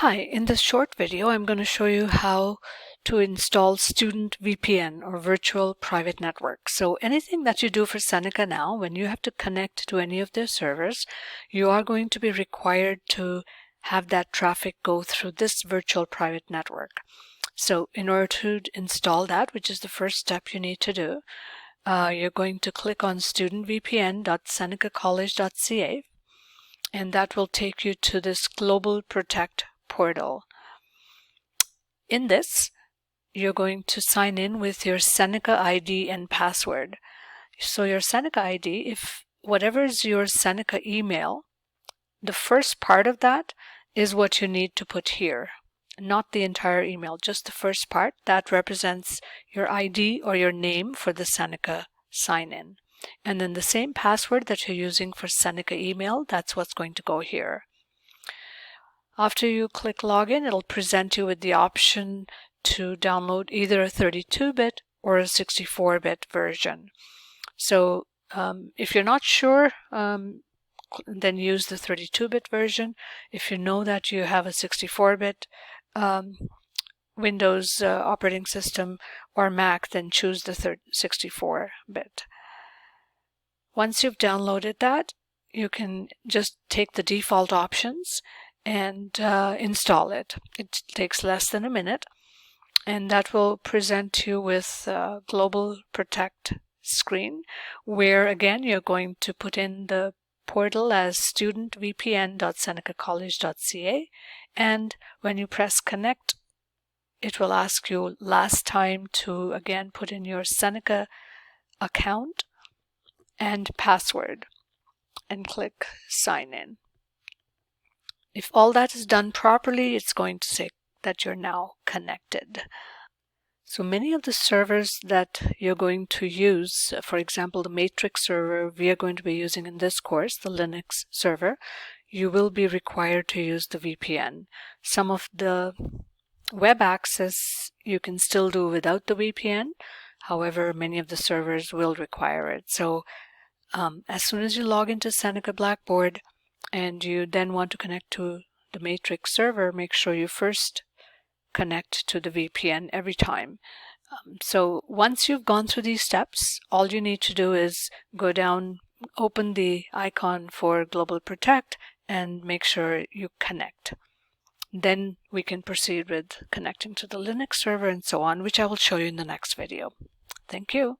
Hi, in this short video I'm going to show you how to install Student VPN or Virtual Private Network. So anything that you do for Seneca now, when you have to connect to any of their servers, you are going to be required to have that traffic go through this virtual private network. So in order to install that, which is the first step you need to do, you're going to click on studentvpn.senecacollege.ca, and that will take you to this Global Protect portal. In this, you're going to sign in with your Seneca ID and password. So your Seneca ID, if whatever is your Seneca email, the first part of that is what you need to put here, not the entire email, just the first part. That represents your ID or your name for the Seneca sign-in. And then the same password that you're using for Seneca email, that's what's going to go here. After you click login, it'll present you with the option to download either a 32-bit or a 64-bit version. So if you're not sure, then use the 32-bit version. If you know that you have a 64-bit Windows operating system or Mac, then choose the 64-bit. Once you've downloaded that, you can just take the default options and install it. It takes less than a minute, and that will present you with Global Protect screen, where again you're going to put in the portal as studentvpn.senecacollege.ca, and when you press connect, it will ask you last time to again put in your Seneca account and password and click sign in. If all that is done properly, it's going to say that you're now connected. So many of the servers that you're going to use, for example, the Matrix server we are going to be using in this course, the Linux server, you will be required to use the VPN. Some of the web access you can still do without the VPN. However, many of the servers will require it. So as soon as you log into Seneca Blackboard and you then want to connect to the Matrix server, make sure you first connect to the VPN every time. So once you've gone through these steps, all you need to do is go down, open the icon for Global Protect, and make sure you connect. Then we can proceed with connecting to the Linux server and so on, which I will show you in the next video. Thank you.